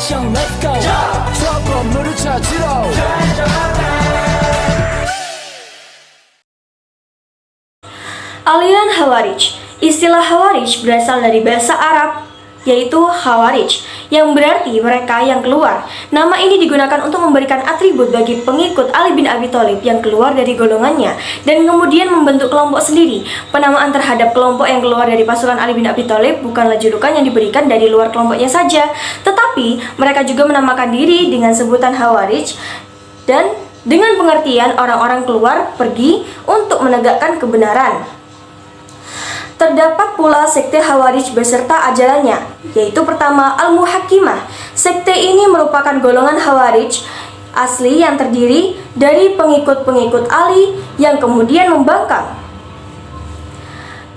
액션 let's go 저 건물을 찾으러 Aliran Khawarij. Istilah Khawarij berasal dari bahasa Arab, yaitu Khawarij, yang berarti mereka yang keluar. Nama ini digunakan untuk memberikan atribut bagi pengikut Ali bin Abi Thalib yang keluar dari golongannya, dan kemudian membentuk kelompok sendiri. Penamaan terhadap kelompok yang keluar dari pasukan Ali bin Abi Thalib bukanlah julukan yang diberikan dari luar kelompoknya saja, tetapi mereka juga menamakan diri dengan sebutan Khawarij, dan dengan pengertian orang-orang keluar pergi untuk menegakkan kebenaran. Terdapat pula sekte Khawarij beserta ajarannya, yaitu pertama Al-Muhakkimah. Sekte ini merupakan golongan Khawarij asli yang terdiri dari pengikut-pengikut Ali yang kemudian membangkang.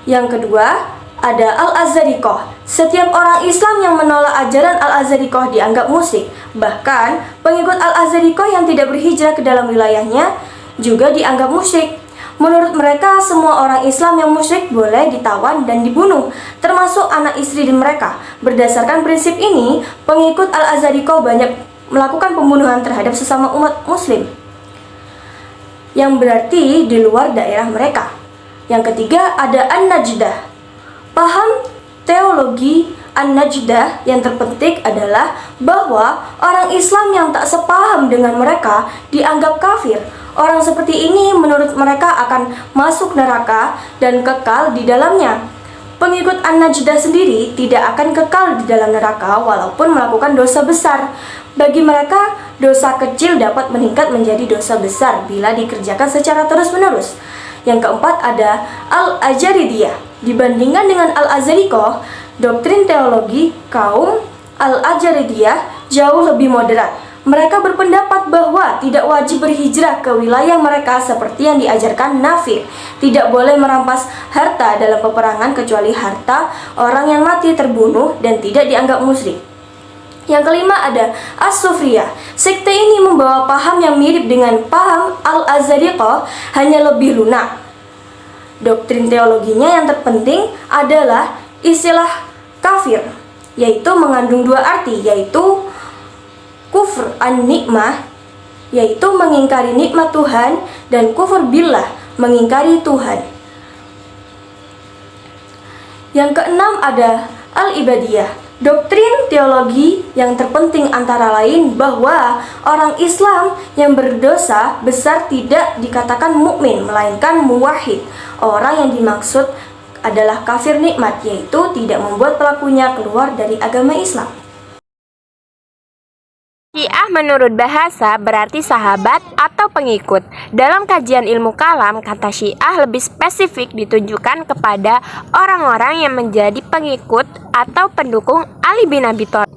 Yang kedua, ada Al-Azharikoh. Setiap orang Islam yang menolak ajaran Al-Azharikoh dianggap musyrik. Bahkan, pengikut Al-Azharikoh yang tidak berhijrah ke dalam wilayahnya juga dianggap musyrik. Menurut mereka, semua orang Islam yang musyrik boleh ditawan dan dibunuh, termasuk anak istri mereka. Berdasarkan prinsip ini, pengikut Al-Azharikoh banyak melakukan pembunuhan terhadap sesama umat muslim, yang berarti di luar daerah mereka. Yang ketiga, ada An-Najdah. Paham teologi An-Najdah yang terpenting adalah bahwa orang Islam yang tak sepaham dengan mereka dianggap kafir. Orang seperti ini menurut mereka akan masuk neraka dan kekal di dalamnya. Pengikut An-Najdah sendiri tidak akan kekal di dalam neraka walaupun melakukan dosa besar. Bagi mereka, dosa kecil dapat meningkat menjadi dosa besar bila dikerjakan secara terus-menerus. Yang keempat ada Al-Ajaridiyah. Dibandingkan dengan Al-Azharikoh, doktrin teologi kaum Al-Ajaridiyah jauh lebih moderat. Mereka berpendapat bahwa tidak wajib berhijrah ke wilayah mereka seperti yang diajarkan Nafi. Tidak boleh merampas harta dalam peperangan kecuali harta orang yang mati terbunuh dan tidak dianggap musyrik. Yang kelima ada As-Sufriyah. Sekte ini membawa paham yang mirip dengan paham Al-Azharikoh, hanya lebih lunak. Doktrin teologinya yang terpenting adalah istilah kafir, yaitu mengandung dua arti, yaitu kufur an-nikmah, yaitu mengingkari nikmat Tuhan, dan kufur billah, mengingkari Tuhan. Yang keenam ada al-ibadiyah. Doktrin teologi yang terpenting antara lain bahwa orang Islam yang berdosa besar tidak dikatakan mukmin, melainkan muwahhid. Orang yang dimaksud adalah kafir nikmat, yaitu tidak membuat pelakunya keluar dari agama Islam. Syiah menurut bahasa berarti sahabat atau pengikut. Dalam kajian ilmu kalam, kata Syiah lebih spesifik ditujukan kepada orang-orang yang menjadi pengikut atau pendukung Ali bin Abi Thalib.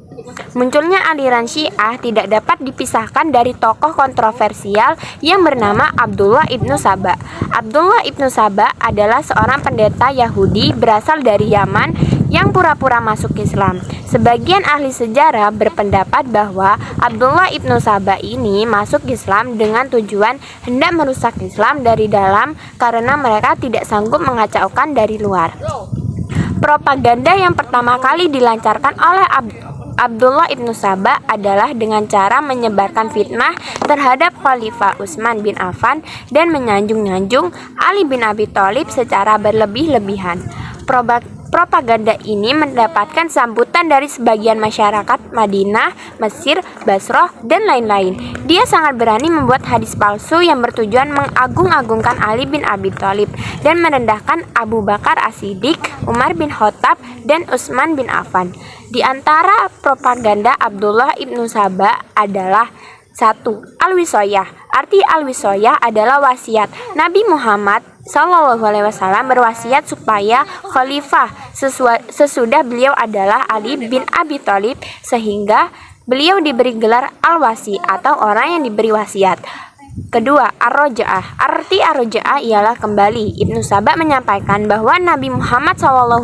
Munculnya aliran Syiah tidak dapat dipisahkan dari tokoh kontroversial yang bernama Abdullah ibnu Saba. Abdullah ibnu Saba adalah seorang pendeta Yahudi berasal dari Yaman yang pura-pura masuk Islam. Sebagian ahli sejarah berpendapat bahwa Abdullah ibnu Saba ini masuk Islam dengan tujuan hendak merusak Islam dari dalam karena mereka tidak sanggup mengacaukan dari luar. Propaganda yang pertama kali dilancarkan oleh Abdullah ibnu Saba adalah dengan cara menyebarkan fitnah terhadap Khalifah Utsman bin Affan dan menyanjung-nyanjung Ali bin Abi Thalib secara berlebih-lebihan. Propaganda ini mendapatkan sambutan dari sebagian masyarakat Madinah, Mesir, Basrah, dan lain-lain. Dia sangat berani membuat hadis palsu yang bertujuan mengagung-agungkan Ali bin Abi Thalib dan merendahkan Abu Bakar As-Siddiq, Umar bin Khattab, dan Utsman bin Affan. Di antara propaganda Abdullah ibnu Saba adalah 1. Al-Wisoyah. Arti al-wisoyah adalah wasiat. Nabi Muhammad SAW berwasiat supaya khalifah sesudah beliau adalah Ali bin Abi Thalib, sehingga beliau diberi gelar al-wasi atau orang yang diberi wasiat. Kedua, ar-roja'ah. Arti ar-roja'ah ialah kembali. Ibnu Saba menyampaikan bahwa Nabi Muhammad SAW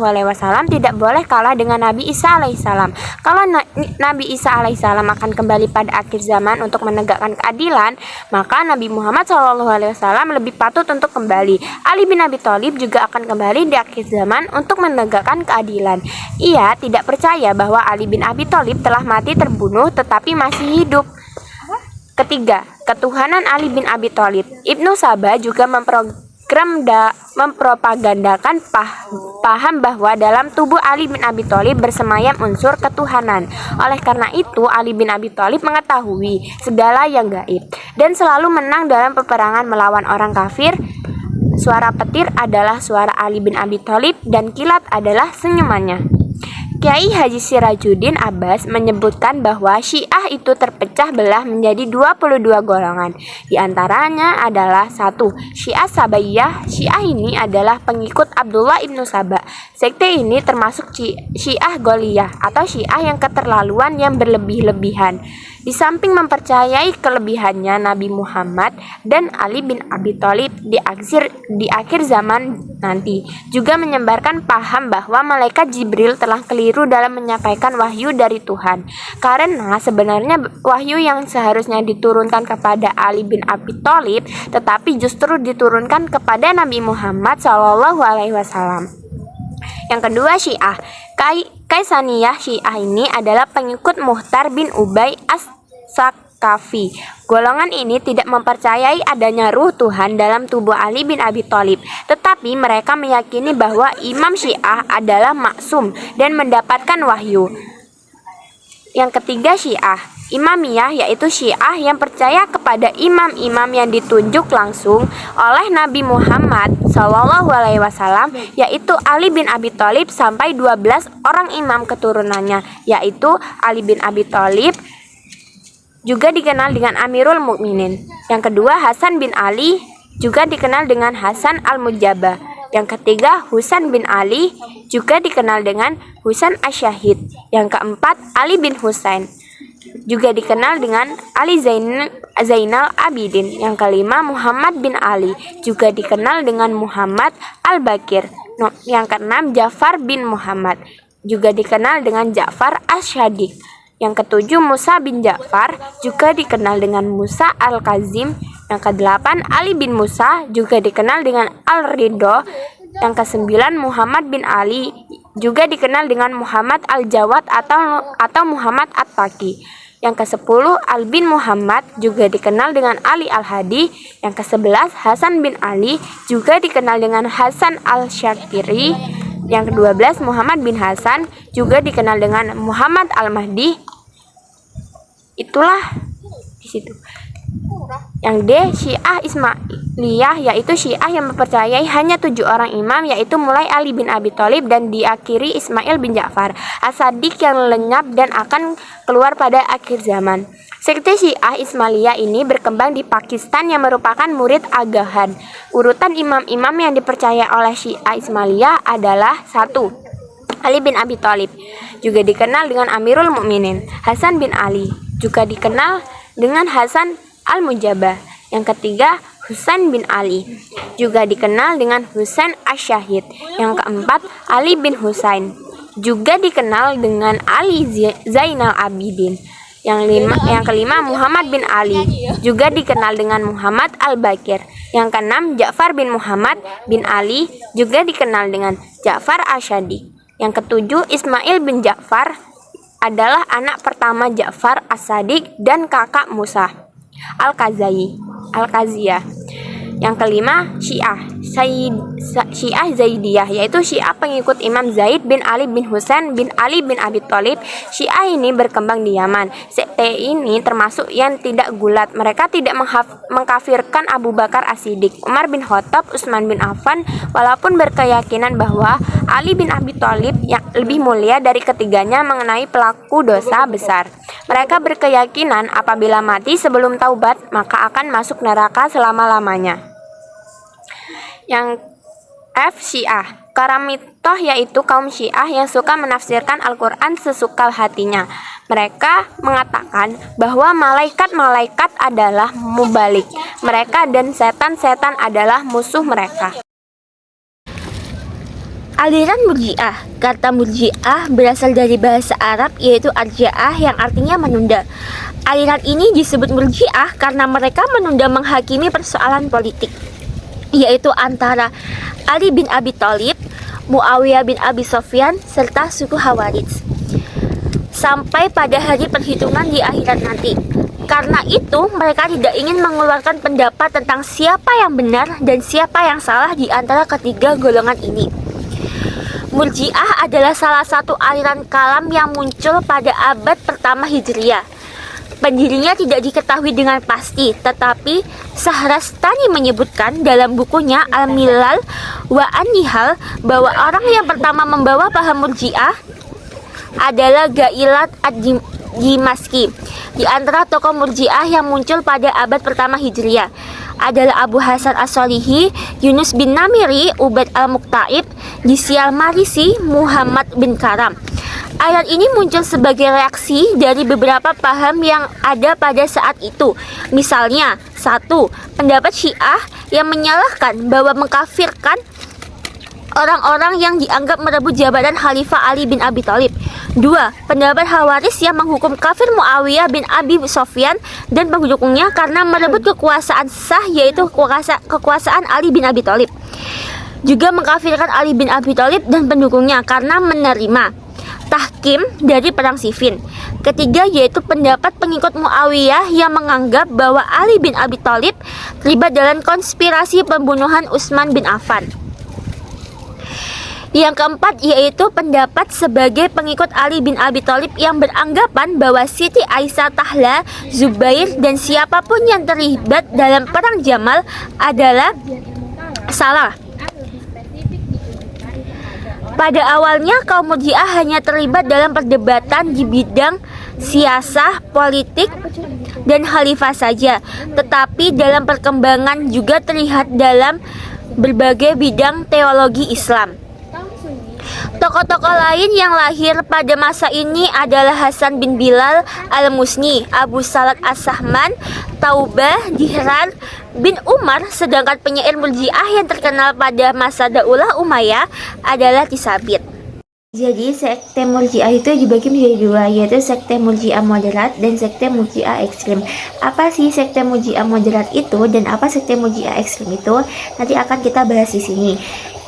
tidak boleh kalah dengan Nabi Isa alaihissalam. Kalau Nabi Isa alaihissalam akan kembali pada akhir zaman untuk menegakkan keadilan, maka Nabi Muhammad SAW lebih patut untuk kembali. Ali bin Abi Thalib juga akan kembali di akhir zaman untuk menegakkan keadilan. Ia tidak percaya bahwa Ali bin Abi Thalib telah mati terbunuh tetapi masih hidup. Ketiga, ketuhanan Ali bin Abi Thalib. Ibnu Saba juga mempropagandakan paham bahwa dalam tubuh Ali bin Abi Thalib bersemayam unsur ketuhanan. Oleh karena itu, Ali bin Abi Thalib mengetahui segala yang gaib dan selalu menang dalam peperangan melawan orang kafir. Suara petir adalah suara Ali bin Abi Thalib dan kilat adalah senyumannya. Kiai Haji Sirajuddin Abbas menyebutkan bahwa Syiah itu terpecah belah menjadi 22 golongan. Di antaranya adalah 1. Syiah Sabaiyah. Syiah ini adalah pengikut Abdullah ibnu Saba. Sekte ini termasuk Syiah Goliyah atau Syiah yang keterlaluan yang berlebih-lebihan. Di samping mempercayai kelebihannya Nabi Muhammad dan Ali bin Abi Thalib di akhir zaman nanti, juga menyebarkan paham bahwa malaikat Jibril telah keliru dalam menyampaikan wahyu dari Tuhan. Karena sebenarnya wahyu yang seharusnya diturunkan kepada Ali bin Abi Thalib tetapi justru diturunkan kepada Nabi Muhammad SAW. Yang kedua, Syiah. Kaisaniyah. Syiah ini adalah pengikut Muhtar bin Ubay as-Saqafi. Golongan ini tidak mempercayai adanya ruh Tuhan dalam tubuh Ali bin Abi Thalib, tetapi mereka meyakini bahwa Imam Syiah adalah maksum dan mendapatkan wahyu. Yang ketiga, Syiah Imamiyah, yaitu Syiah yang percaya kepada imam-imam yang ditunjuk langsung oleh Nabi Muhammad SAW, yaitu Ali bin Abi Thalib sampai 12 orang imam keturunannya, yaitu Ali bin Abi Thalib, juga dikenal dengan Amirul Mukminin. Yang kedua, Hasan bin Ali, juga dikenal dengan Hasan al-Mujabah. Yang ketiga, Husain bin Ali, juga dikenal dengan Husain Asyahid. Yang keempat, Ali bin Husain, juga dikenal dengan Ali Zainal Abidin. Yang kelima, Muhammad bin Ali, juga dikenal dengan Muhammad al-Bakir. Yang keenam, Ja'far bin Muhammad, juga dikenal dengan Ja'far as-Shadiq. Yang ketujuh, Musa bin Ja'far, juga dikenal dengan Musa al-Kazim. Yang kedelapan, Ali bin Musa, juga dikenal dengan Al-Ridho. Yang kesembilan, Muhammad bin Ali, juga dikenal dengan Muhammad al-Jawad atau Muhammad at-Taqi. Yang kesepuluh, Al bin Muhammad, juga dikenal dengan Ali al-Hadi. Yang kesebelas, Hasan bin Ali, juga dikenal dengan Hasan al-Syakiri. Yang ke-12, Muhammad bin Hasan, juga dikenal dengan Muhammad al-Mahdi. Itulah di situ. Yang D, Syiah Ismailiyah, yaitu Syiah yang mempercayai hanya 7 orang imam, yaitu mulai Ali bin Abi Thalib dan diakhiri Ismail bin Ja'far as-Sadiq yang lenyap dan akan keluar pada akhir zaman. Sekte Syiah Ismailiyah ini berkembang di Pakistan yang merupakan murid Agahan. Urutan imam-imam yang dipercaya oleh Syiah Ismailiyah adalah 1. Ali bin Abi Thalib, juga dikenal dengan Amirul Mukminin. Hasan bin Ali, juga dikenal dengan Hasan al-Mujabah. Yang ketiga, Husain bin Ali, juga dikenal dengan Husain Asyahid. Yang keempat, Ali bin Husain, juga dikenal dengan Ali Zainal Abidin. Yang kelima, Muhammad bin Ali, juga dikenal dengan Muhammad al-Bakir. Yang keenam, Ja'far bin Muhammad bin Ali, juga dikenal dengan Ja'far as-Shadiq. Yang ketujuh, Ismail bin Ja'far adalah anak pertama Ja'far as-Sadiq dan kakak Musa Al-Qaziyah. Yang kelima, Syiah Zaidiyah, yaitu Syiah pengikut Imam Zaid bin Ali bin Husain bin Ali bin Abi Thalib. Syiah ini berkembang di Yaman. Sekte ini termasuk yang tidak gulat. Mereka tidak mengkafirkan Abu Bakar As-Siddiq, Umar bin Khattab, Utsman bin Affan, walaupun berkeyakinan bahwa Ali bin Abi Thalib yang lebih mulia dari ketiganya mengenai pelaku dosa besar. Mereka berkeyakinan apabila mati sebelum taubat maka akan masuk neraka selama-lamanya. Yang F, Syiah Karamitoh yaitu kaum Syiah yang suka menafsirkan Al-Quran sesuka hatinya. Mereka mengatakan bahwa malaikat-malaikat adalah mubalik. Mereka dan setan-setan adalah musuh mereka. Aliran Murji'ah. Kata Murji'ah berasal dari bahasa Arab yaitu arja'ah yang artinya menunda. Aliran ini disebut Murji'ah karena mereka menunda menghakimi persoalan politik, yaitu antara Ali bin Abi Thalib, Muawiyah bin Abi Sofyan, serta suku Khawarij, sampai pada hari perhitungan di akhirat nanti. Karena itu, mereka tidak ingin mengeluarkan pendapat tentang siapa yang benar dan siapa yang salah di antara ketiga golongan ini. Murji'ah adalah salah satu aliran kalam yang muncul pada abad pertama Hijriah. Pendirinya tidak diketahui dengan pasti, tetapi Shahrastani menyebutkan dalam bukunya Al-Milal wa An-Nihal bahwa orang yang pertama membawa paham Murji'ah adalah Gailat ad-Dimaski. Di antara tokoh Murji'ah yang muncul pada abad pertama Hijriah adalah Abu Hasan As-Solihi, Yunus bin Namiri, Ubaid al-Muqtaib, Jisi al-Marisi, Muhammad bin Karam. Ayat ini muncul sebagai reaksi dari beberapa paham yang ada pada saat itu. Misalnya, 1. Pendapat Syiah yang menyalahkan bahwa mengkafirkan orang-orang yang dianggap merebut jabatan Khalifah Ali bin Abi Thalib. 2. Pendapat Khawarij yang menghukum kafir Muawiyah bin Abi Sofyan dan pendukungnya karena merebut kekuasaan sah, yaitu kekuasaan Ali bin Abi Thalib. Juga mengkafirkan Ali bin Abi Thalib dan pendukungnya karena menerima tahkim dari perang Siffin. Ketiga, yaitu pendapat pengikut Muawiyah yang menganggap bahwa Ali bin Abi Thalib terlibat dalam konspirasi pembunuhan Utsman bin Affan. Yang keempat, yaitu pendapat sebagai pengikut Ali bin Abi Thalib yang beranggapan bahwa Siti Aisyah, Tahla, Zubair, dan siapapun yang terlibat dalam perang Jamal adalah salah. Pada awalnya, kaum Murji'ah hanya terlibat dalam perdebatan di bidang siasah, politik, dan khalifah saja. Tetapi dalam perkembangan juga terlihat dalam berbagai bidang teologi Islam. Tokoh-tokoh lain yang lahir pada masa ini adalah Hasan bin Bilal al-Musni, Abu Salat as-Sahman, Taubah, Dihran bin Umar. Sedangkan penyair Murji'ah yang terkenal pada masa Daulah Umayyah adalah Tisabit. Jadi sekte Murji'ah itu dibagi menjadi dua, yaitu sekte Murji'ah moderat dan sekte Murji'ah ekstrim. Apa sih sekte Murji'ah moderat itu dan apa sekte Murji'ah ekstrim itu? Nanti akan kita bahas di sini.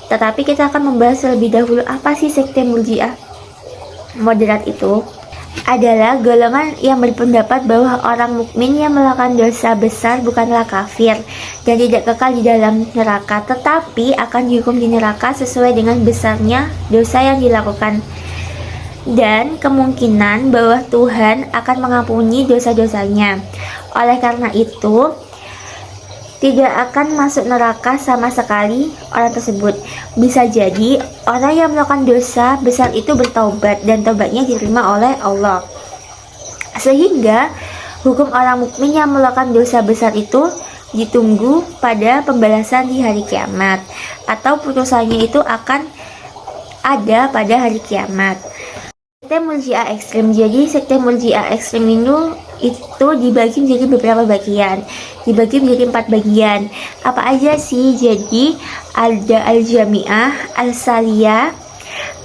Tetapi kita akan membahas terlebih dahulu apa sih sekte Murji'ah moderat itu. Adalah golongan yang berpendapat bahwa orang mukmin yang melakukan dosa besar bukanlah kafir dan tidak kekal di dalam neraka, tetapi akan dihukum di neraka sesuai dengan besarnya dosa yang dilakukan, dan kemungkinan bahwa Tuhan akan mengampuni dosa-dosanya. Oleh karena itu, tidak akan masuk neraka sama sekali orang tersebut. Bisa jadi orang yang melakukan dosa besar itu bertaubat dan taubatnya diterima oleh Allah, sehingga hukum orang mukmin yang melakukan dosa besar itu ditunggu pada pembalasan di hari kiamat, atau putusannya itu akan ada pada hari kiamat. Sekte Murji'ah ekstrim. Jadi sekte Murji'ah ekstrim itu dibagi menjadi beberapa bagian, dibagi menjadi 4 bagian. Apa aja sih? Jadi ada Al-Jami'ah, Al-Saliyah,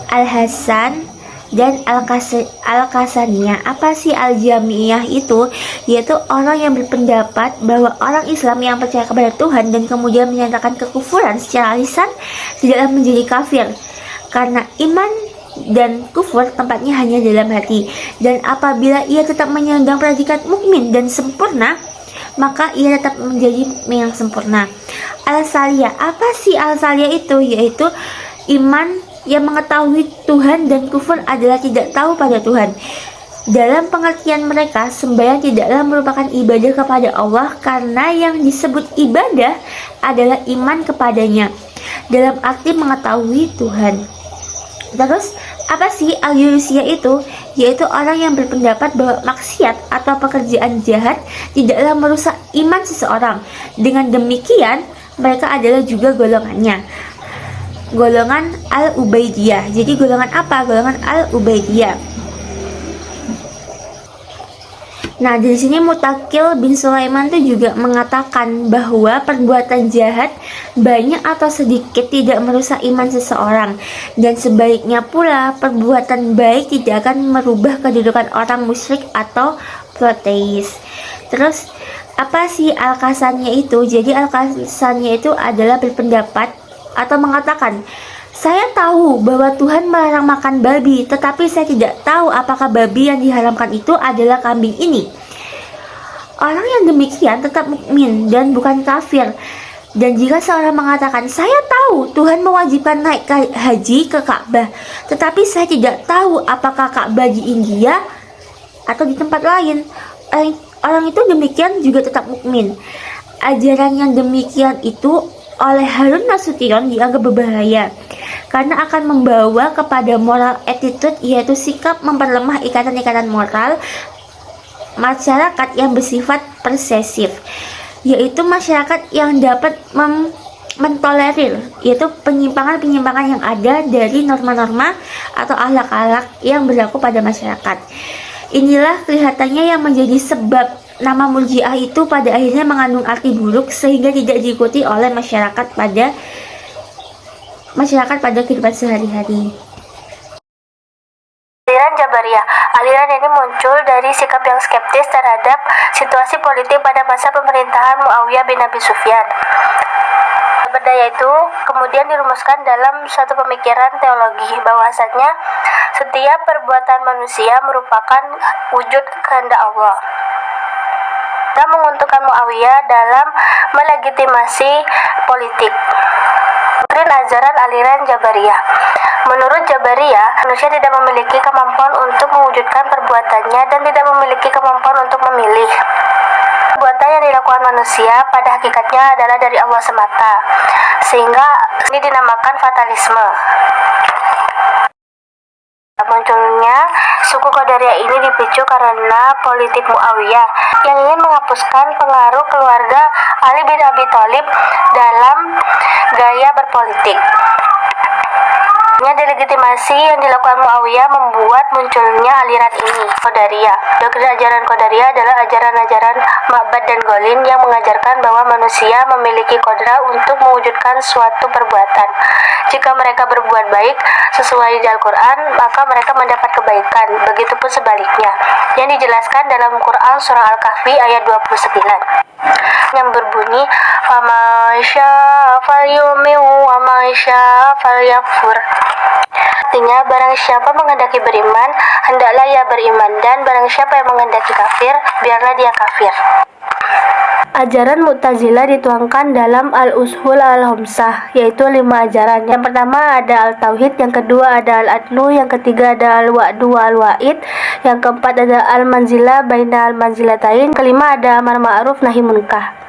Al-Hasan, dan Al-Qasaniyah. Apa sih Al-Jami'ah itu? Yaitu orang yang berpendapat bahwa orang Islam yang percaya kepada Tuhan dan kemudian menyatakan kekufuran secara lisan tidaklah menjadi kafir, karena iman dan kufur tempatnya hanya dalam hati, dan apabila ia tetap menyandang predikat mukmin dan sempurna, maka ia tetap menjadi yang sempurna. Al-Saliyah. Apa sih Al-Saliyah itu? Yaitu iman yang mengetahui Tuhan dan kufur adalah tidak tahu pada Tuhan. Dalam pengertian mereka, sembahyang tidaklah merupakan ibadah kepada Allah, karena yang disebut ibadah adalah iman kepadanya dalam arti mengetahui Tuhan. Terus, apa sih Al-Yurusiyah itu? Yaitu orang yang berpendapat bahwa maksiat atau pekerjaan jahat tidaklah merusak iman seseorang. Dengan demikian, mereka adalah juga golongannya. golongan Al-Ubaidiyah. Jadi golongan apa? Golongan Al-Ubaidiyah. Nah, dari sini Mutakil bin Sulaiman itu juga mengatakan bahwa perbuatan jahat banyak atau sedikit tidak merusak iman seseorang, dan sebaliknya pula perbuatan baik tidak akan merubah kedudukan orang musyrik atau proteis. Terus apa sih Al-Qasannya itu? Jadi Al-Qasannya itu adalah berpendapat atau mengatakan, saya tahu bahwa Tuhan melarang makan babi, tetapi saya tidak tahu apakah babi yang diharamkan itu adalah kambing ini. Orang yang demikian tetap mukmin dan bukan kafir. Dan jika seorang mengatakan, saya tahu Tuhan mewajibkan naik haji ke Ka'bah, tetapi saya tidak tahu apakah Ka'bah di India atau di tempat lain, orang itu demikian juga tetap mukmin. Ajaran yang demikian itu oleh Harun Nasution dianggap berbahaya karena akan membawa kepada moral attitude, yaitu sikap memperlemah ikatan-ikatan moral masyarakat yang bersifat persesif, yaitu masyarakat yang dapat mentolerir yaitu penyimpangan-penyimpangan yang ada dari norma-norma atau akhlak-akhlak yang berlaku pada masyarakat. Inilah kelihatannya yang menjadi sebab nama Murji'ah itu pada akhirnya mengandung arti buruk sehingga tidak diikuti oleh masyarakat pada kehidupan sehari-hari. Aliran Jabariyah. Aliran ini muncul dari sikap yang skeptis terhadap situasi politik pada masa pemerintahan Muawiyah bin Abi Sufyan. Berdaya itu kemudian dirumuskan dalam suatu pemikiran teologi bahwasanya setiap perbuatan manusia merupakan wujud kehendak Allah. Dan menguntungkan Muawiyah dalam melegitimasi politik. Doktrin ajaran aliran Jabariyah. Menurut Jabariyah, manusia tidak memiliki kemampuan untuk mewujudkan perbuatannya dan tidak memiliki kemampuan untuk memilih. Perbuatan yang dilakukan manusia pada hakikatnya adalah dari Allah semata, sehingga ini dinamakan fatalisme. Munculnya suku Qadariyah ini dipicu karena politik Muawiyah yang ingin menghapuskan pengaruh keluarga Ali bin Abi Thalib dalam gaya berpolitik. Delegitimasi yang dilakukan Muawiyah membuat munculnya aliran ini, Qadariyah. Doktrin ajaran Qadariyah adalah ajaran-ajaran Ma'bad dan Golin yang mengajarkan bahwa manusia memiliki kodrat untuk mewujudkan suatu perbuatan. Jika mereka berbuat baik sesuai di Al-Quran, maka mereka mendapat kebaikan. Begitupun sebaliknya, yang dijelaskan dalam Quran surah Al-Kahfi ayat 29 yang berbunyi, "Faman syaa falyu'min wa man syaa falyakfur." Artinya, barang siapa menghendaki beriman, hendaklah ia beriman, dan barang siapa yang menghendaki kafir, biarlah dia kafir. Ajaran Mu'tazilah dituangkan dalam Al-Ushul Al-Khamsah, yaitu 5 ajaran. Yang pertama ada Al-Tauhid, yang kedua ada Al-Adlu, yang ketiga ada Al-Wa'du Al-Wa'id, yang keempat ada Al-Manzilah Baina Al-Manzilatain, kelima ada Amar Ma'ruf Nahi Munkar.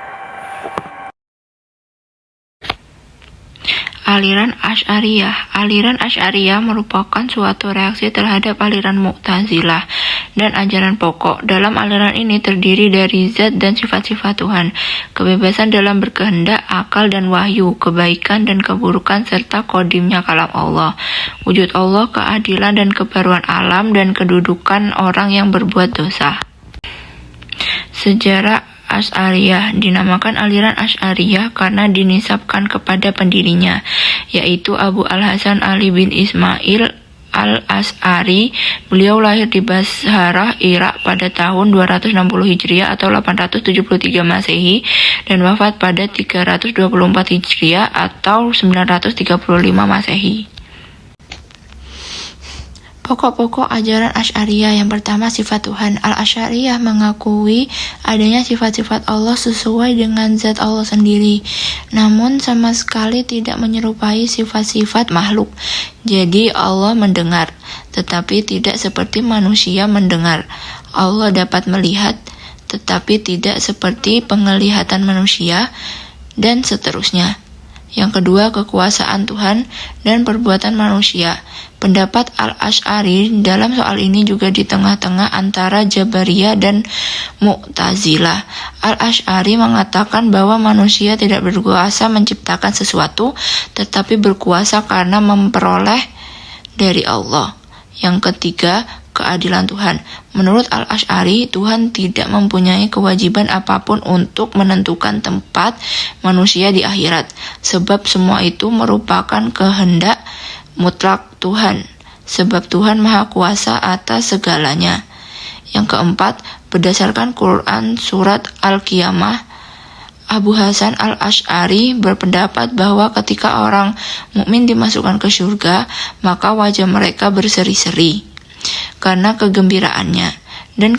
Aliran Asy'ariyah. Aliran Asy'ariyah merupakan suatu reaksi terhadap aliran Mu'tazilah dan ajaran pokok. Dalam aliran ini terdiri dari zat dan sifat-sifat Tuhan, kebebasan dalam berkehendak, akal dan wahyu, kebaikan dan keburukan, serta kodimnya kalam Allah, wujud Allah, keadilan dan kebaruan alam, dan kedudukan orang yang berbuat dosa. Sejarah Asy'ariyah. Dinamakan aliran Asy'ariyah karena dinisabkan kepada pendirinya, yaitu Abu Al-Hasan Ali bin Ismail Al-Asy'ari. Beliau lahir di Basrah, Irak pada tahun 260 Hijriah atau 873 Masehi dan wafat pada 324 Hijriah atau 935 Masehi. Pokok-pokok ajaran Asy'ariyah. Yang pertama, sifat Tuhan. Al-Asy'ariyah mengakui adanya sifat-sifat Allah sesuai dengan zat Allah sendiri, namun sama sekali tidak menyerupai sifat-sifat makhluk. Jadi Allah mendengar, tetapi tidak seperti manusia mendengar. Allah dapat melihat, tetapi tidak seperti penglihatan manusia, dan seterusnya. Yang kedua, kekuasaan Tuhan dan perbuatan manusia. Pendapat Al-Asy'ari dalam soal ini juga di tengah-tengah antara Jabariyah dan Mu'tazilah. Al-Asy'ari mengatakan bahwa manusia tidak berkuasa menciptakan sesuatu, tetapi berkuasa karena memperoleh dari Allah. Yang ketiga, keadilan Tuhan. Menurut Al-Asy'ari, Tuhan tidak mempunyai kewajiban apapun untuk menentukan tempat manusia di akhirat, sebab semua itu merupakan kehendak mutlak Tuhan, sebab Tuhan Maha Kuasa atas segalanya. Yang keempat, berdasarkan Quran Surat Al-Qiyamah, Abu Hasan Al-Asy'ari berpendapat bahwa ketika orang mukmin dimasukkan ke surga, maka wajah mereka berseri-seri karena kegembiraannya, dan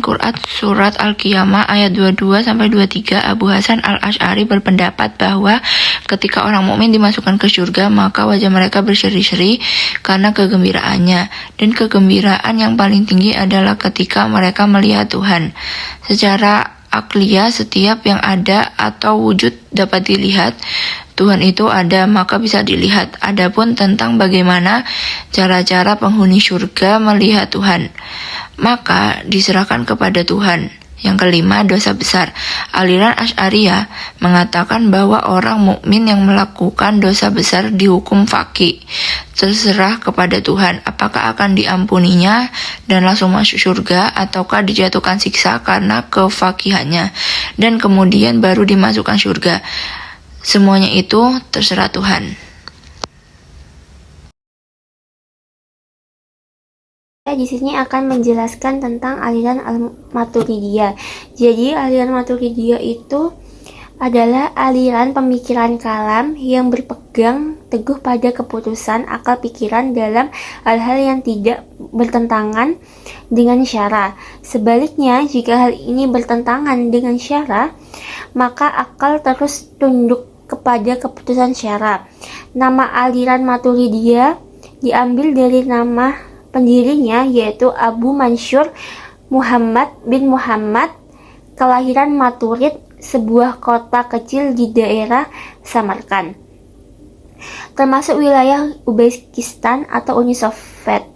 Quran Surat Al-Qiyamah ayat 22-23, Abu Hasan Al-Asy'ari berpendapat bahwa ketika orang mukmin dimasukkan ke surga, maka wajah mereka berseri-seri karena kegembiraannya, dan kegembiraan yang paling tinggi adalah ketika mereka melihat Tuhan. Secara akliyah, setiap yang ada atau wujud dapat dilihat. Tuhan itu ada, maka bisa dilihat. Adapun tentang bagaimana cara-cara penghuni surga melihat Tuhan, maka diserahkan kepada Tuhan. Yang kelima, dosa besar. Aliran Asy'ariyah mengatakan bahwa orang mukmin yang melakukan dosa besar dihukum faqih, terserah kepada Tuhan apakah akan diampuninya dan langsung masuk surga, ataukah dijatuhkan siksa karena kefaqihannya dan kemudian baru dimasukkan surga. Semuanya itu terserah Tuhan. Saya di sini akan menjelaskan tentang aliran Al-Maturidiyah. Jadi aliran Maturidiyah itu adalah aliran pemikiran kalam yang berpegang teguh pada keputusan akal pikiran dalam hal-hal yang tidak bertentangan dengan syara. Sebaliknya, jika hal ini bertentangan dengan syara, maka akal terus tunduk kepada keputusan syara. Nama aliran Maturidiyah diambil dari nama pendirinya, yaitu Abu Mansur Muhammad bin Muhammad, kelahiran Maturid, sebuah kota kecil di daerah Samarkand, termasuk wilayah Uzbekistan atau Uni Soviet,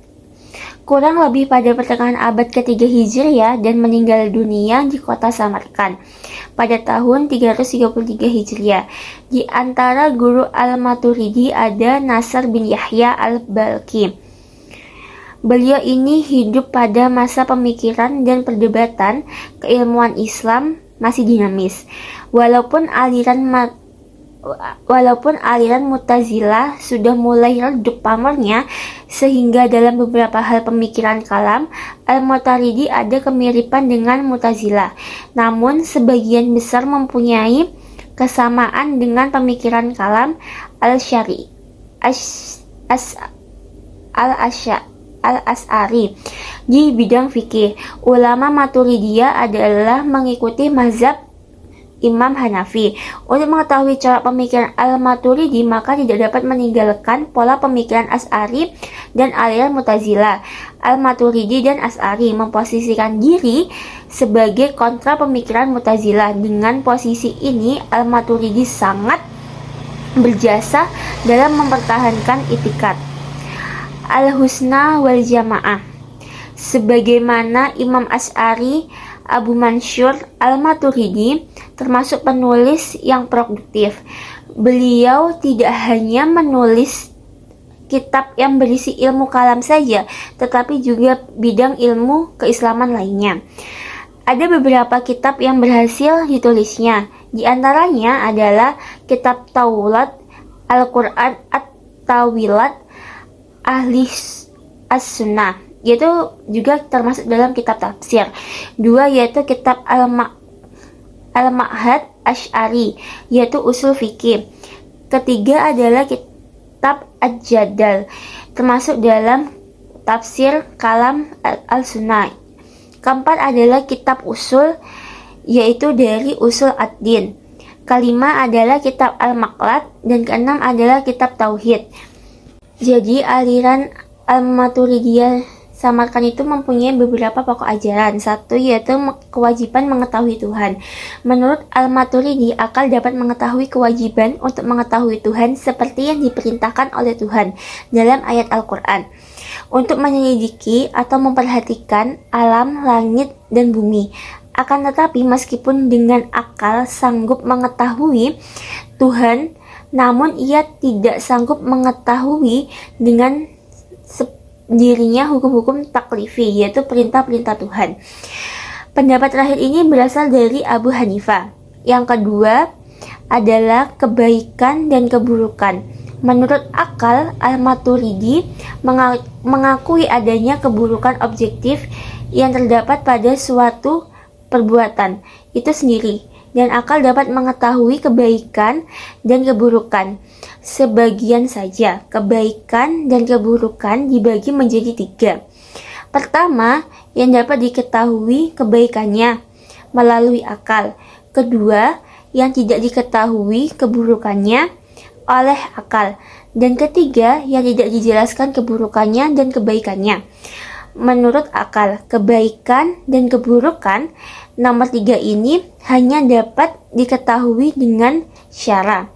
kurang lebih pada pertengahan abad ke-3 Hijriah, dan meninggal dunia di kota Samarkand pada tahun 333 Hijriah. Di antara guru Al-Maturidi ada Nasr bin Yahya Al-Balkhi. Beliau ini hidup pada masa pemikiran dan perdebatan keilmuan Islam masih dinamis. Walaupun aliran Mu'tazilah sudah mulai redup pamornya, sehingga dalam beberapa hal pemikiran kalam, Al-Maturidi ada kemiripan dengan Mu'tazilah. Namun sebagian besar mempunyai kesamaan dengan pemikiran kalam Al-Asy'ari di bidang fikih. Ulama Maturidiyah adalah mengikuti mazhab Imam Hanafi. Untuk mengetahui cara pemikiran Al-Maturidi, maka tidak dapat meninggalkan pola pemikiran Asy'ari dan aliran Mu'tazilah. Al-Maturidi dan Asy'ari memposisikan diri sebagai kontra pemikiran Mu'tazilah. Dengan posisi ini, Al-Maturidi sangat berjasa dalam mempertahankan itikad Al-Husna wal Jamaah. Sebagaimana Imam Asy'ari, Abu Mansur Al-Maturidi termasuk penulis yang produktif. Beliau tidak hanya menulis kitab yang berisi ilmu kalam saja, tetapi juga bidang ilmu keislaman lainnya. Ada beberapa kitab yang berhasil ditulisnya. Di antaranya adalah kitab Taurat, Al-Quran, At-Tawilat, Ahli As-Sunnah, yaitu juga termasuk dalam kitab tafsir. Dua, yaitu kitab Al-Ma'had Asy'ari, yaitu usul fikih. Ketiga adalah kitab Ad-Jadal, termasuk dalam tafsir kalam Al-Sunnah. Keempat adalah kitab usul, yaitu dari usul ad-din. Kelima adalah kitab Al-Maqlat, dan keenam adalah kitab Tauhid. Jadi aliran Al-Maturidiyah samarkan itu mempunyai beberapa pokok ajaran. Satu yaitu kewajiban mengetahui Tuhan. Menurut Al-Maturidi, akal dapat mengetahui kewajiban untuk mengetahui Tuhan seperti yang diperintahkan oleh Tuhan dalam ayat Al-Quran, untuk menyelidiki atau memperhatikan alam, langit, dan bumi. Akan tetapi meskipun dengan akal sanggup mengetahui Tuhan, namun ia tidak sanggup mengetahui dengan sendirinya hukum-hukum taklifi, yaitu perintah-perintah Tuhan. Pendapat terakhir ini berasal dari Abu Hanifah. Yang kedua adalah kebaikan dan keburukan. Menurut akal, Al-Maturidi mengakui adanya keburukan objektif yang terdapat pada suatu perbuatan itu sendiri, dan akal dapat mengetahui kebaikan dan keburukan. Sebagian saja, kebaikan dan keburukan dibagi menjadi 3. Pertama, yang dapat diketahui kebaikannya melalui akal. Kedua, yang tidak diketahui keburukannya oleh akal. Dan ketiga, yang tidak dijelaskan keburukannya dan kebaikannya. Menurut akal, kebaikan dan keburukan nomor 3 ini hanya dapat diketahui dengan syara.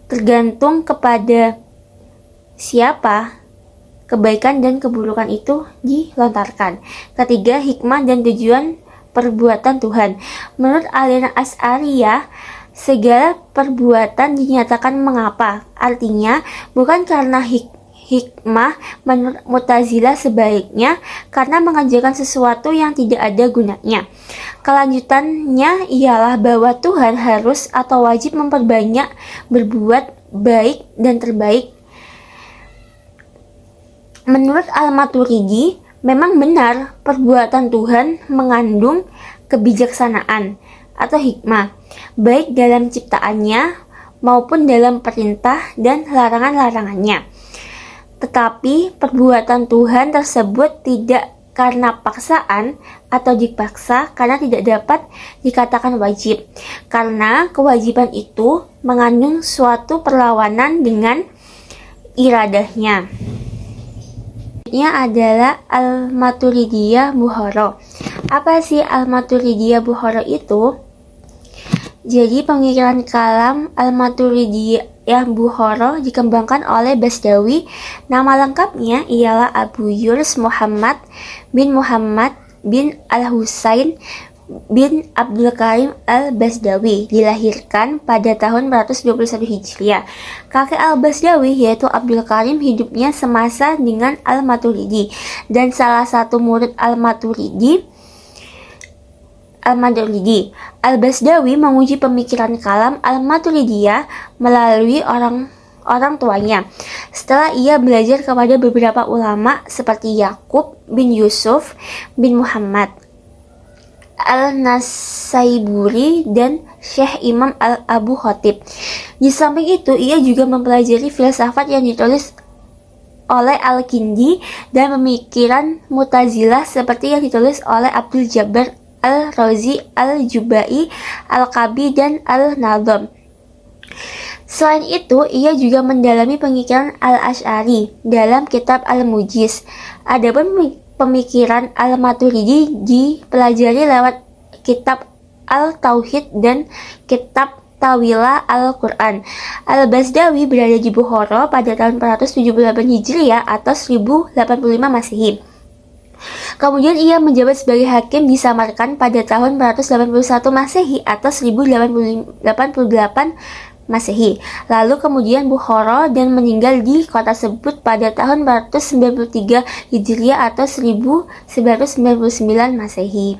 Tergantung kepada siapa kebaikan dan keburukan itu dilontarkan. Ketiga, hikmah dan tujuan perbuatan Tuhan. Menurut aliran Asy'ariyah, segala perbuatan dinyatakan mengapa. Artinya, bukan karena hikmah. Menurut Mu'tazilah sebaliknya karena mengerjakan sesuatu yang tidak ada gunanya. Kelanjutannya ialah bahwa Tuhan harus atau wajib memperbanyak berbuat baik dan terbaik. Menurut Al-Maturidi, memang benar perbuatan Tuhan mengandung kebijaksanaan atau hikmah, baik dalam ciptaannya maupun dalam perintah dan larangan-larangannya. Tetapi perbuatan Tuhan tersebut tidak karena paksaan atau dipaksa karena tidak dapat dikatakan wajib, karena kewajiban itu mengandung suatu perlawanan dengan iradahnya. Ini adalah Al-Maturidiyah Bukhara. Apa sih Al-Maturidiyah Bukhara itu? Jadi pemikiran kalam Al-Maturidiyah Bukhara dikembangkan oleh Basdawi. Nama lengkapnya ialah Abu Yurs Muhammad bin Al-Husain bin Abdul Karim Al-Basdawi, dilahirkan pada tahun 421 Hijriah. Kakek Al-Basdawi yaitu Abdul Karim hidupnya semasa dengan Al-Maturidi, dan salah satu murid Al-Maturidi Al-Basdawi menguji pemikiran kalam Al-Maturidiyah melalui orang tuanya. Setelah ia belajar kepada beberapa ulama seperti Yakub bin Yusuf bin Muhammad Al-Nasaiburi dan Syekh Imam Al-Abu Khatib. Di samping itu, ia juga mempelajari filsafat yang ditulis oleh Al-Kindi dan pemikiran Mu'tazilah seperti yang ditulis oleh Abdul Jabbar Al-Razi, Al-Jubai, Al-Kabi, dan Al-Nadham. Selain itu, ia juga mendalami pemikiran Al-Asy'ari dalam kitab Al-Mujiz. Adapun pemikiran Al-Maturidi dipelajari lewat kitab Al-Tauhid dan kitab Tawilah Al-Quran. Al-Basdawi berada di Bukhara pada tahun 478 Hijriah atau 1085 Masehi. Kemudian ia menjabat sebagai hakim di Samarkand pada tahun 481 Masehi atau 1088 Masehi. Lalu kemudian Bukhara dan meninggal di kota tersebut pada tahun 493 Hijriah atau 1999 Masehi.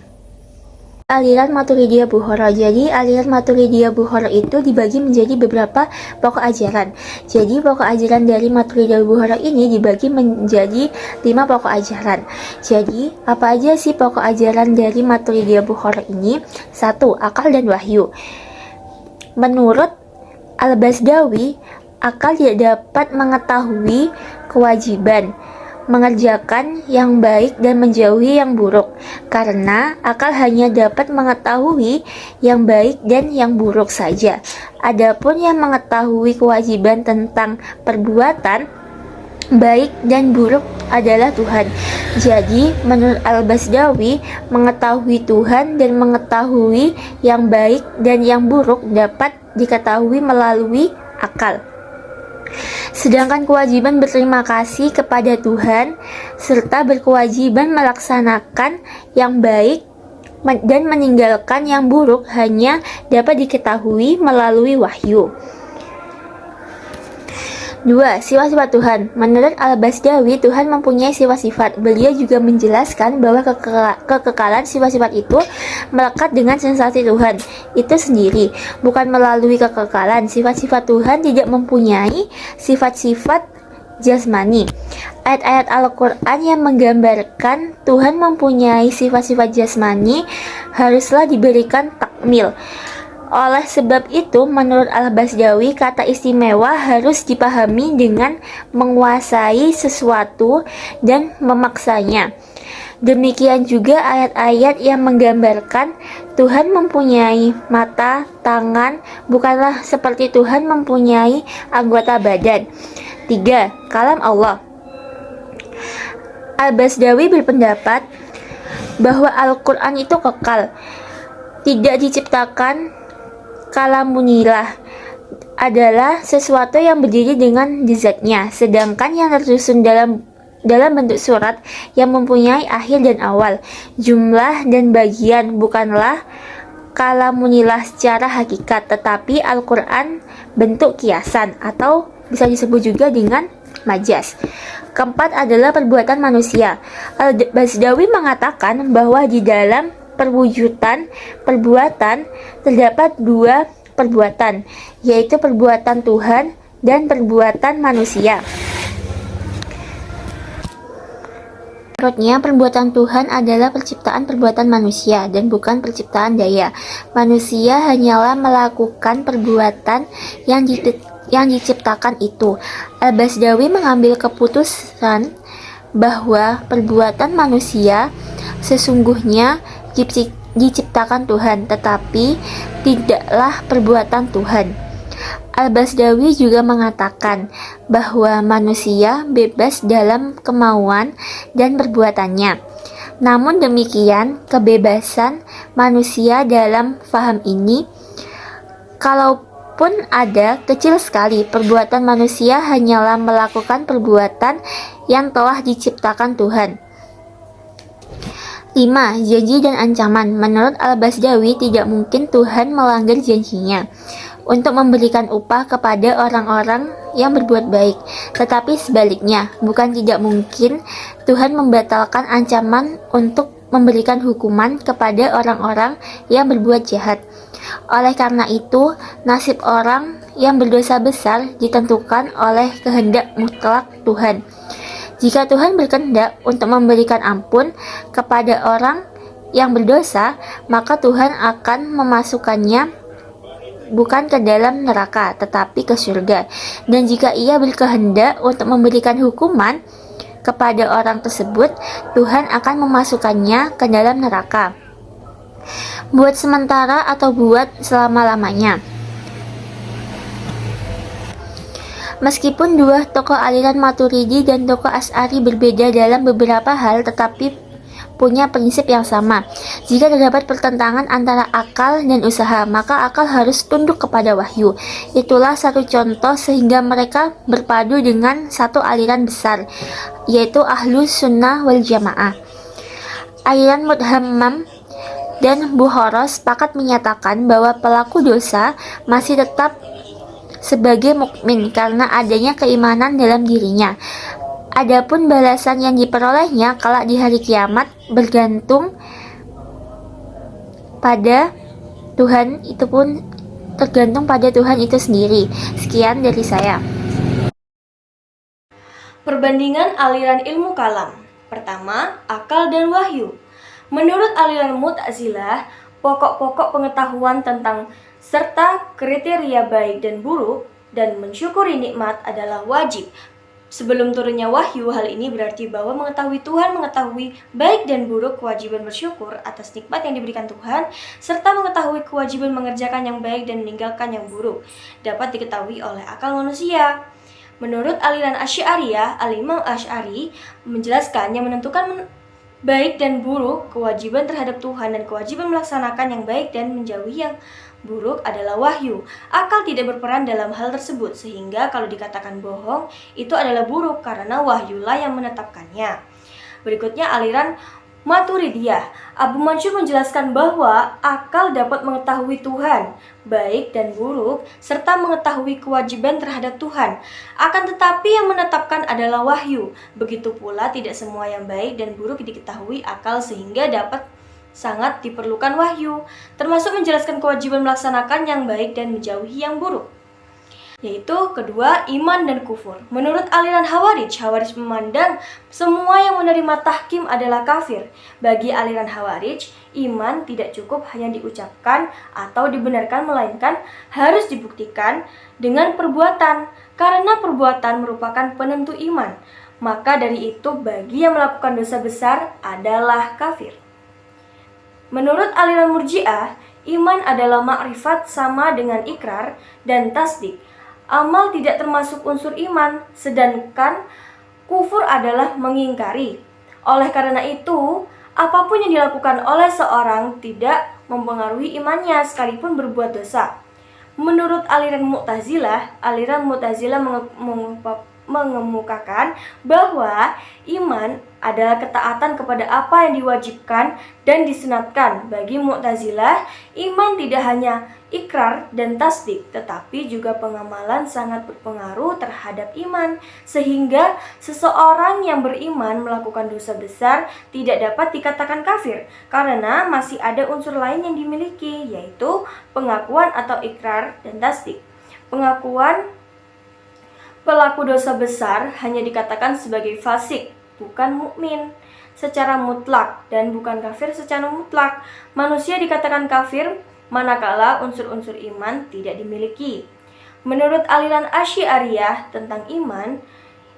Aliran Maturidiyah Bukhara. Jadi aliran Maturidiyah Bukhara itu dibagi menjadi beberapa pokok ajaran. Jadi pokok ajaran dari Maturidiyah Bukhara ini dibagi menjadi 5 pokok ajaran. Jadi apa aja sih pokok ajaran dari Maturidiyah Bukhara ini? 1. Akal dan wahyu. Menurut Al-Basdawi, akal tidak dapat mengetahui kewajiban mengerjakan yang baik dan menjauhi yang buruk, karena akal hanya dapat mengetahui yang baik dan yang buruk saja. Adapun yang mengetahui kewajiban tentang perbuatan baik dan buruk adalah Tuhan. Jadi, menurut Al-Basdawi, mengetahui Tuhan dan mengetahui yang baik dan yang buruk dapat diketahui melalui akal. Sedangkan kewajiban berterima kasih kepada Tuhan serta berkewajiban melaksanakan yang baik dan meninggalkan yang buruk hanya dapat diketahui melalui wahyu. 2. Sifat-sifat Tuhan. Menurut Al-Basdawi, Tuhan mempunyai sifat-sifat. Beliau juga menjelaskan bahwa kekekalan sifat-sifat itu melekat dengan sensasi Tuhan itu sendiri, bukan melalui kekekalan. Sifat-sifat Tuhan tidak mempunyai sifat-sifat jasmani. Ayat-ayat Al-Quran yang menggambarkan Tuhan mempunyai sifat-sifat jasmani haruslah diberikan takmil. Oleh sebab itu, menurut Al-Basdawi, kata istimewa harus dipahami dengan menguasai sesuatu dan memaksanya. Demikian juga ayat-ayat yang menggambarkan Tuhan mempunyai mata, tangan, bukanlah seperti Tuhan mempunyai anggota badan. 3. Kalam Allah. Al-Basdawi berpendapat bahwa Al-Quran itu kekal, tidak diciptakan. Kalamunillah adalah sesuatu yang berdiri dengan zatnya, sedangkan yang tersusun dalam bentuk surat yang mempunyai akhir dan awal, jumlah dan bagian bukanlah kalamunillah secara hakikat, tetapi Al-Quran bentuk kiasan atau bisa disebut juga dengan majas. Keempat adalah perbuatan manusia. Al-Basdawi mengatakan bahwa di dalam perwujudan perbuatan terdapat dua perbuatan, yaitu perbuatan Tuhan dan perbuatan manusia. Menurutnya, perbuatan Tuhan adalah penciptaan perbuatan manusia dan bukan penciptaan daya. Manusia hanyalah melakukan perbuatan yang diciptakan itu. Al-Basdawi mengambil keputusan bahwa perbuatan manusia sesungguhnya diciptakan Tuhan, tetapi tidaklah perbuatan Tuhan. Al-Basdawi juga mengatakan bahwa manusia bebas dalam kemauan dan perbuatannya. Namun demikian, kebebasan manusia dalam faham ini, kalaupun ada, kecil sekali. Perbuatan manusia hanyalah melakukan perbuatan yang telah diciptakan Tuhan. 5. Janji dan ancaman. Menurut Al-Basdawi, tidak mungkin Tuhan melanggar janjinya untuk memberikan upah kepada orang-orang yang berbuat baik. Tetapi sebaliknya, bukan tidak mungkin Tuhan membatalkan ancaman untuk memberikan hukuman kepada orang-orang yang berbuat jahat. Oleh karena itu, nasib orang yang berdosa besar ditentukan oleh kehendak mutlak Tuhan. Jika Tuhan berkehendak untuk memberikan ampun kepada orang yang berdosa, maka Tuhan akan memasukkannya bukan ke dalam neraka, tetapi ke surga. Dan jika Ia berkehendak untuk memberikan hukuman kepada orang tersebut, Tuhan akan memasukkannya ke dalam neraka, buat sementara atau buat selama-lamanya. Meskipun dua tokoh aliran Maturidi dan tokoh Asy'ari berbeda dalam beberapa hal, tetapi punya prinsip yang sama. Jika terdapat pertentangan antara akal dan usaha, maka akal harus tunduk kepada wahyu. Itulah satu contoh sehingga mereka berpadu dengan satu aliran besar, yaitu Ahlus Sunnah wal Jamaah. Aliran Mudhammam dan Bukhara sepakat menyatakan bahwa pelaku dosa masih tetap sebagai mukmin karena adanya keimanan dalam dirinya. Adapun balasan yang diperolehnya kelak di hari kiamat bergantung pada Tuhan, itu pun tergantung pada Tuhan itu sendiri. Sekian dari saya. Perbandingan aliran ilmu kalam. Pertama, akal dan wahyu. Menurut aliran Mu'tazilah, pokok-pokok pengetahuan tentang serta kriteria baik dan buruk dan mensyukuri nikmat adalah wajib. Sebelum turunnya wahyu, hal ini berarti bahwa mengetahui Tuhan, mengetahui baik dan buruk, kewajiban bersyukur atas nikmat yang diberikan Tuhan, serta mengetahui kewajiban mengerjakan yang baik dan meninggalkan yang buruk, dapat diketahui oleh akal manusia. Menurut aliran Asy'ariyah, Al-Imam Asy'ari menjelaskan yang menentukan baik dan buruk, kewajiban terhadap Tuhan dan kewajiban melaksanakan yang baik dan menjauhi yang buruk adalah wahyu. Akal tidak berperan dalam hal tersebut, sehingga kalau dikatakan bohong, itu adalah buruk karena wahyulah yang menetapkannya. Berikutnya aliran Maturidiyah. Abu Mansur menjelaskan bahwa akal dapat mengetahui Tuhan, baik dan buruk, serta mengetahui kewajiban terhadap Tuhan. Akan tetapi yang menetapkan adalah wahyu. Begitu pula tidak semua yang baik dan buruk diketahui akal sehingga dapat sangat diperlukan wahyu, termasuk menjelaskan kewajiban melaksanakan yang baik dan menjauhi yang buruk. Yaitu kedua, iman dan kufur. Menurut aliran Khawarij memandang semua yang menerima tahkim adalah kafir. Bagi aliran Khawarij, iman tidak cukup hanya diucapkan atau dibenarkan, melainkan harus dibuktikan dengan perbuatan, karena perbuatan merupakan penentu iman. Maka dari itu, bagi yang melakukan dosa besar adalah kafir. Menurut aliran Murji'ah, iman adalah makrifat sama dengan ikrar dan tasdik. Amal tidak termasuk unsur iman, sedangkan kufur adalah mengingkari. Oleh karena itu, apapun yang dilakukan oleh seorang tidak mempengaruhi imannya sekalipun berbuat dosa. Menurut aliran Mu'tazilah mengemukakan bahwa iman adalah ketaatan kepada apa yang diwajibkan dan disunatkan. Bagi Mu'tazilah, iman tidak hanya ikrar dan tasdik, tetapi juga pengamalan sangat berpengaruh terhadap iman, sehingga seseorang yang beriman melakukan dosa besar tidak dapat dikatakan kafir, karena masih ada unsur lain yang dimiliki, yaitu pengakuan atau ikrar dan tasdik. Pengakuan pelaku dosa besar hanya dikatakan sebagai fasik, bukan mukmin secara mutlak, dan bukan kafir secara mutlak. Manusia dikatakan kafir manakala unsur-unsur iman tidak dimiliki. Menurut aliran Asy'ariyah tentang iman,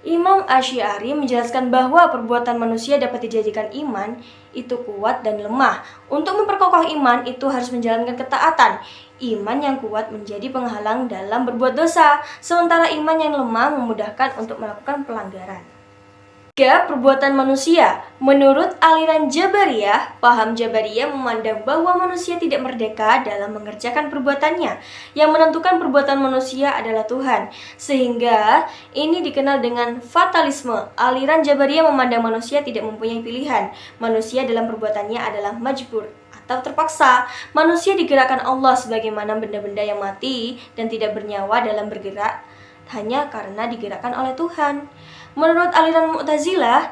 Imam Asy'ari menjelaskan bahwa perbuatan manusia dapat dijadikan iman itu kuat dan lemah. Untuk memperkokoh iman itu harus menjalankan ketaatan. Iman yang kuat menjadi penghalang dalam berbuat dosa, sementara iman yang lemah memudahkan untuk melakukan pelanggaran. 3. Perbuatan manusia. Menurut aliran Jabariyah, paham Jabariyah memandang bahwa manusia tidak merdeka dalam mengerjakan perbuatannya. Yang menentukan perbuatan manusia adalah Tuhan, sehingga ini dikenal dengan fatalisme. Aliran Jabariyah memandang manusia tidak mempunyai pilihan. Manusia dalam perbuatannya adalah majbur atau terpaksa. Manusia digerakkan Allah sebagaimana benda-benda yang mati dan tidak bernyawa dalam bergerak hanya karena digerakkan oleh Tuhan. Menurut aliran Mu'tazilah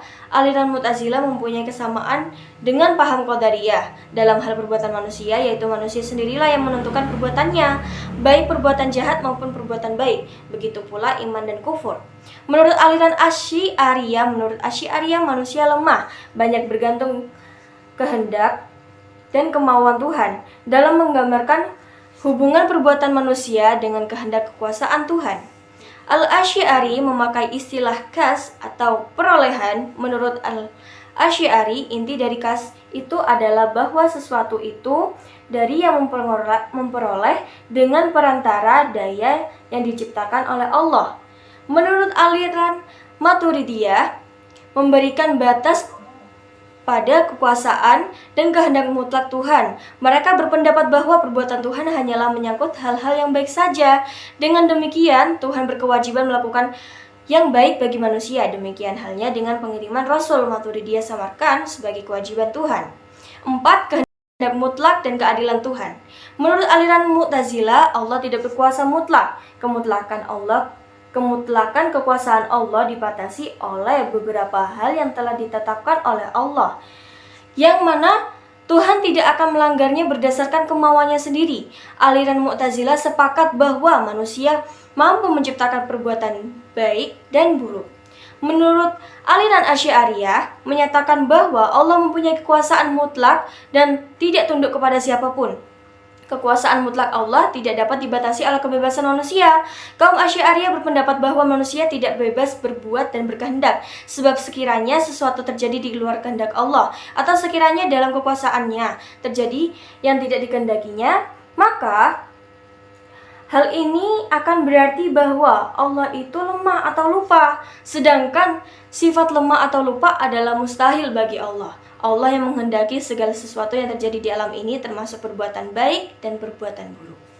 mempunyai kesamaan dengan paham Qadariyah dalam hal perbuatan manusia, yaitu manusia sendirilah yang menentukan perbuatannya, baik perbuatan jahat maupun perbuatan baik. Begitu pula iman dan kufur. Menurut aliran Asy'ariyah manusia lemah, banyak bergantung kehendak dan kemauan Tuhan dalam menggambarkan hubungan perbuatan manusia dengan kehendak kekuasaan Tuhan. Al-Asy'ari memakai istilah kas atau perolehan. Menurut Al-Asy'ari, inti dari kas itu adalah bahwa sesuatu itu dari yang memperoleh dengan perantara daya yang diciptakan oleh Allah. Menurut aliran Maturidiyah, memberikan batas pada kekuasaan dan kehendak mutlak Tuhan. Mereka berpendapat bahwa perbuatan Tuhan hanyalah menyangkut hal-hal yang baik saja. Dengan demikian, Tuhan berkewajiban melakukan yang baik bagi manusia. Demikian halnya dengan pengiriman Rasul. Maturidiyah samarkan sebagai kewajiban Tuhan. 4. Kehendak mutlak dan keadilan Tuhan. Menurut aliran Mu'tazilah, Allah tidak berkuasa mutlak. Kemutlakan kekuasaan Allah dibatasi oleh beberapa hal yang telah ditetapkan oleh Allah, yang mana Tuhan tidak akan melanggarnya berdasarkan kemauannya sendiri. Aliran Mu'tazilah sepakat bahwa manusia mampu menciptakan perbuatan baik dan buruk. Menurut aliran Asy'ariyah menyatakan bahwa Allah mempunyai kekuasaan mutlak dan tidak tunduk kepada siapapun. Kekuasaan mutlak Allah tidak dapat dibatasi oleh kebebasan manusia. Kaum Asy'ariyah berpendapat bahwa manusia tidak bebas berbuat dan berkehendak, sebab sekiranya sesuatu terjadi di luar kehendak Allah, atau sekiranya dalam kekuasaannya terjadi yang tidak dikehendakinya, maka Hal ini akan berarti bahwa Allah itu lemah atau lupa, sedangkan sifat lemah atau lupa adalah mustahil bagi Allah. Allah yang menghendaki segala sesuatu yang terjadi di alam ini termasuk perbuatan baik dan perbuatan buruk.